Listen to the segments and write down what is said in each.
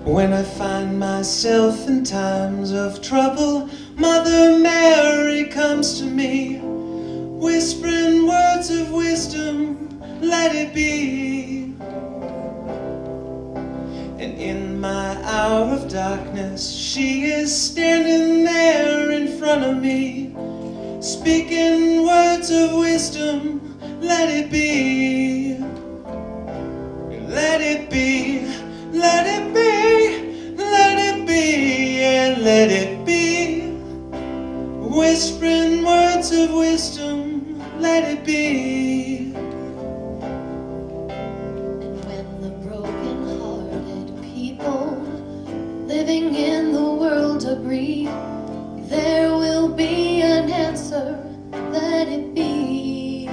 When I find myself in times of trouble, Mother Mary comes to me, whispering words of wisdom, let it be. And in my hour of darkness, she is standing there in front of me, speaking words of wisdom, let it be. Let it be, let it be, let it be, and let it be. Whispering words of wisdom, let it be. And when the broken-hearted people living in the world agree, there will be an answer, let it be.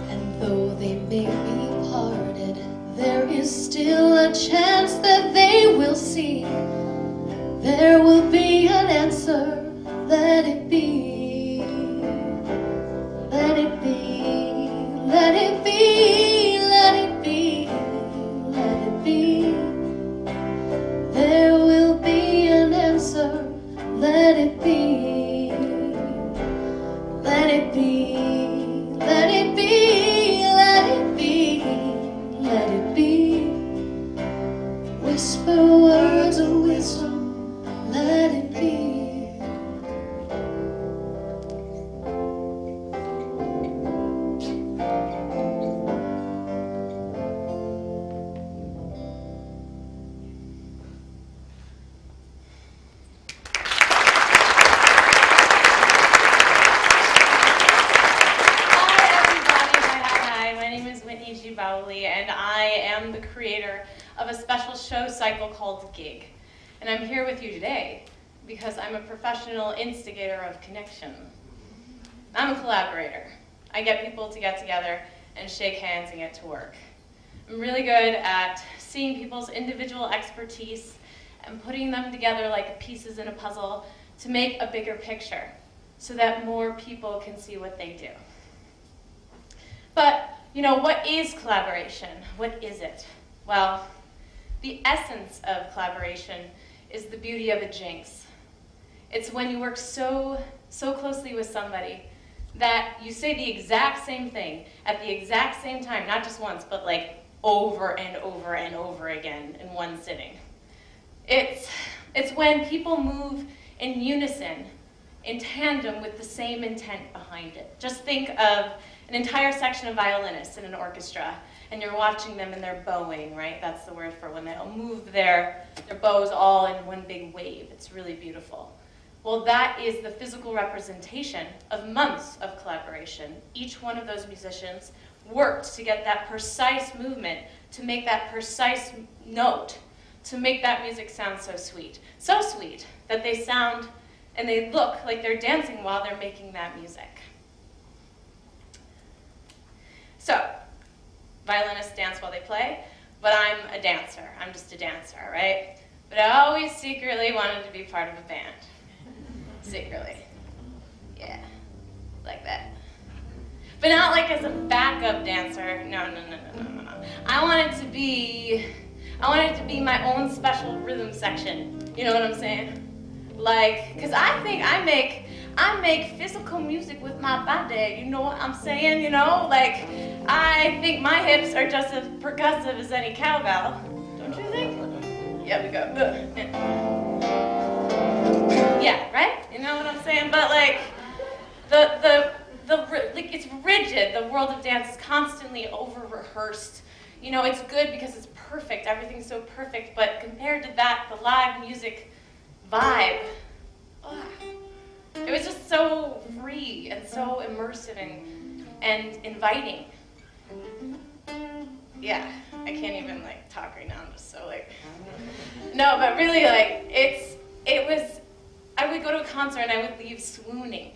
And though they may be parted, there is still a chance that they will see. There will be an answer, let it be. Let it be, let it be, let it be, let it be. There will be an answer, let it be. Let it be, let it be, let it be, let it be. Whisper words of wisdom, let it be. G-Bowley, and I am the creator of a special show cycle called Gig. And I'm here with you today because I'm a professional instigator of connection. I'm a collaborator. I get people to get together and shake hands and get to work. I'm really good at seeing people's individual expertise and putting them together like pieces in a puzzle to make a bigger picture so that more people can see what they do. But you know, what is collaboration? What is it? Well, the essence of collaboration is the beauty of a jinx. It's when you work so closely with somebody that you say the exact same thing at the exact same time, not just once, but like over and over and over again in one sitting. It's when people move in unison, in tandem with the same intent behind it. Just think of an entire section of violinists in an orchestra, and you're watching them and they're bowing, right? That's the word for when they'll move their bows all in one big wave. It's really beautiful. Well, that is the physical representation of months of collaboration. Each one of those musicians worked to get that precise movement, to make that precise note, to make that music sound so sweet that they sound and they look like they're dancing while they're making that music. So, violinists dance while they play, but I'm a dancer. I'm just a dancer, right? But I always secretly wanted to be part of a band. Secretly. Yeah, like that. But not like as a backup dancer. No. I wanted to be my own special rhythm section. You know what I'm saying? Like, because I think I make physical music with my body, you know what I'm saying, you know? Like, I think my hips are just as percussive as any cowbell. Don't you think? Yeah, we go. Yeah, right? You know what I'm saying? But like, like it's rigid. The world of dance is constantly over-rehearsed. You know, it's good because it's perfect. Everything's so perfect. But compared to that, the live music vibe, it was just so free and so immersive and inviting. Yeah, I can't even like talk right now. I'm just so like, no, but really like I would go to a concert and I would leave swooning.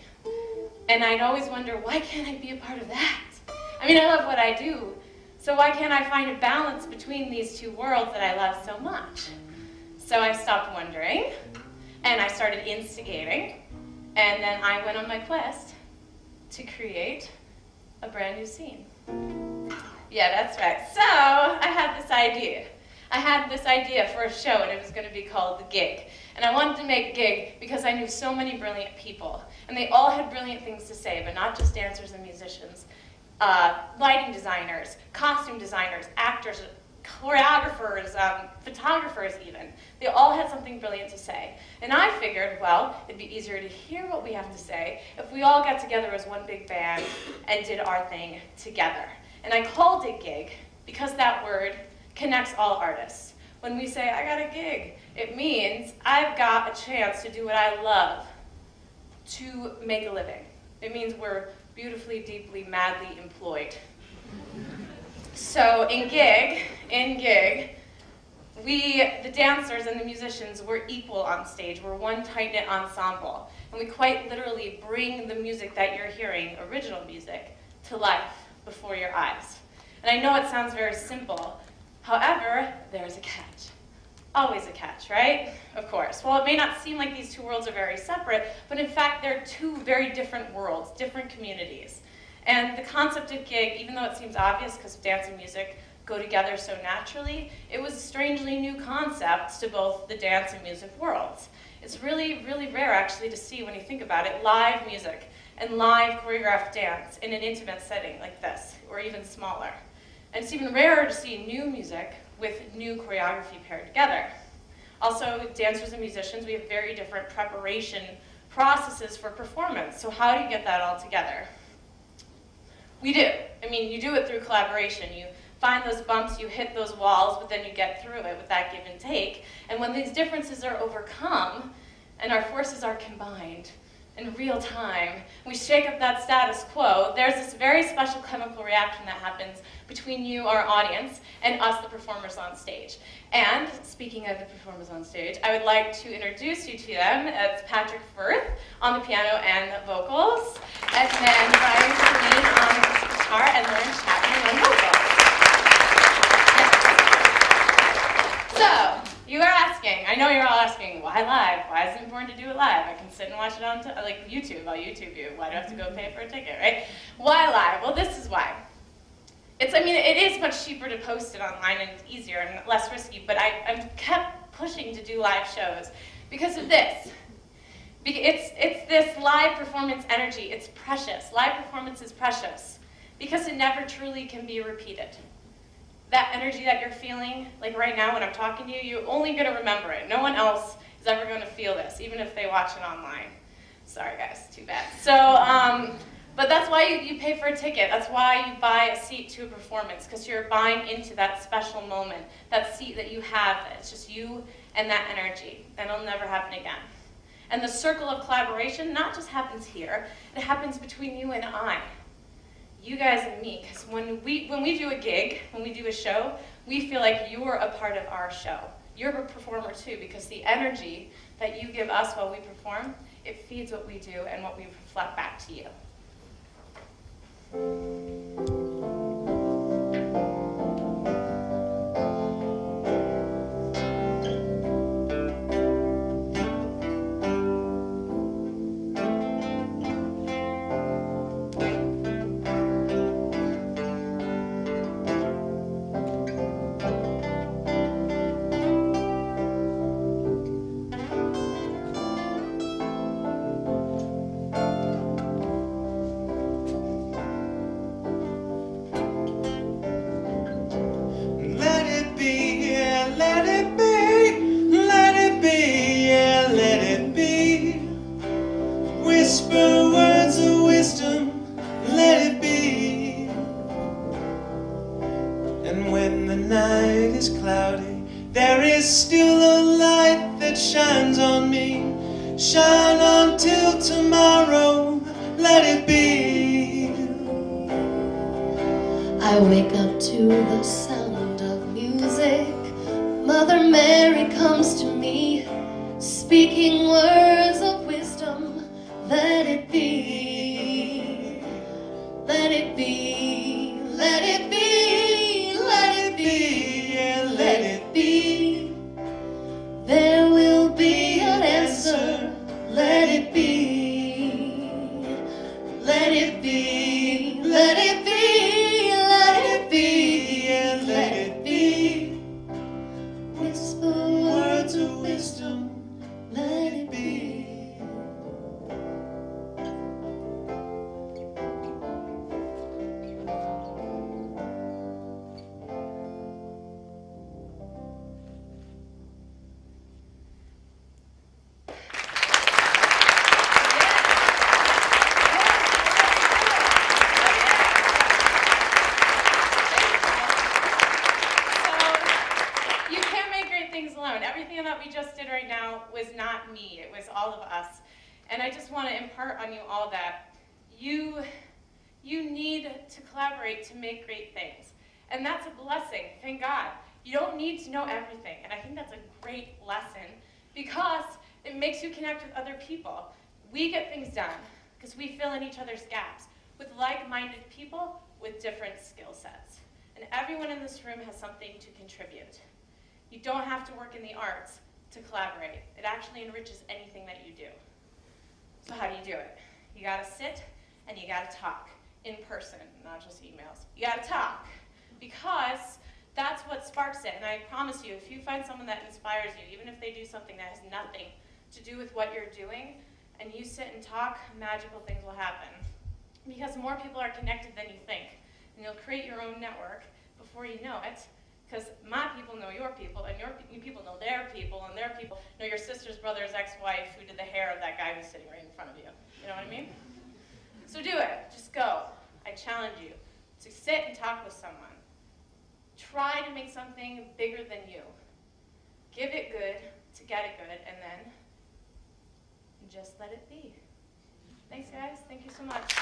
And I'd always wonder, why can't I be a part of that? I mean, I love what I do. So why can't I find a balance between these two worlds that I love so much? So I stopped wondering and I started instigating. And then I went on my quest to create a brand new scene. Yeah, that's right. So I had this idea. I had this idea for a show, and it was going to be called The Gig. And I wanted to make Gig because I knew so many brilliant people, and they all had brilliant things to say, but not just dancers and musicians. Lighting designers, costume designers, actors, choreographers, photographers even. They all had something brilliant to say. And I figured, well, it'd be easier to hear what we have to say if we all got together as one big band and did our thing together. And I called it Gig because that word connects all artists. When we say, I got a gig, it means I've got a chance to do what I love, to make a living. It means we're beautifully, deeply, madly employed. So in Gig, the dancers and the musicians, we're equal on stage. We're one tight-knit ensemble. And we quite literally bring the music that you're hearing, original music, to life before your eyes. And I know it sounds very simple. However, there's a catch. Always a catch, right? Of course. Well, it may not seem like these two worlds are very separate, but in fact, they're two very different worlds, different communities. And the concept of Gig, even though it seems obvious because dance and music go together so naturally, it was a strangely new concept to both the dance and music worlds. It's really, really rare actually to see, when you think about it, live music and live choreographed dance in an intimate setting like this, or even smaller. And it's even rarer to see new music with new choreography paired together. Also, dancers and musicians, we have very different preparation processes for performance. So how do you get that all together? We do. I mean, you do it through collaboration. You find those bumps, you hit those walls, but then you get through it with that give and take. And when these differences are overcome and our forces are combined in real time, we shake up that status quo, there's this very special chemical reaction that happens between you, our audience, and us, the performers on stage. And speaking of the performers on stage, I would like to introduce you to them. It's Patrick Firth on the piano and vocals, and then Brian Celine on guitar, and Lauren Chapman on vocals. So, you are asking, I know you're all asking, why live? Why is it important to do it live? I can sit and watch it on YouTube. I'll YouTube you. Why do I have to go pay for a ticket, right? Why live? Well, this is why. It is much cheaper to post it online, and it's easier and less risky, but I'm kept pushing to do live shows because of this. It's this live performance energy. It's precious. Live performance is precious because it never truly can be repeated. That energy that you're feeling, like right now when I'm talking to you, you're only going to remember it. No one else is ever going to feel this, even if they watch it online. Sorry guys, too bad. So, but that's why you pay for a ticket. That's why you buy a seat to a performance, because you're buying into that special moment, that seat that you have. It's just you and that energy, and it'll never happen again. And the circle of collaboration not just happens here, it happens between you and I. You guys and me, because when we do a gig, when we do a show, we feel like you're a part of our show. You're a performer too, because the energy that you give us while we perform, it feeds what we do and what we reflect back to you. Shine on till tomorrow, let it be. I wake up to the sound of music. Mother Mary comes to me, speaking words of wisdom. Let it be, let it be, let it be, let it be, yeah, let it be. There will be an answer. Let it be, let it be, let it be, let it be, yeah, let it be. alone. Everything that we just did right now was not me. It was all of us. And I just want to impart on you all that you need to collaborate to make great things. And that's a blessing, thank God. You don't need to know everything. And I think that's a great lesson because it makes you connect with other people. We get things done because we fill in each other's gaps with like-minded people with different skill sets. And everyone in this room has something to contribute. You don't have to work in the arts to collaborate. It actually enriches anything that you do. So how do you do it? You gotta sit and you gotta talk in person, not just emails. You gotta talk because that's what sparks it. And I promise you, if you find someone that inspires you, even if they do something that has nothing to do with what you're doing, and you sit and talk, magical things will happen. Because more people are connected than you think. And you'll create your own network before you know it. Because my people know your people, and your people know their people, and their people know your sister's brother's ex-wife who did the hair of that guy who's sitting right in front of you. You know what I mean? So do it. Just go. I challenge you to sit and talk with someone. Try to make something bigger than you. Give it good to get it good, and then just let it be. Thanks, guys. Thank you so much.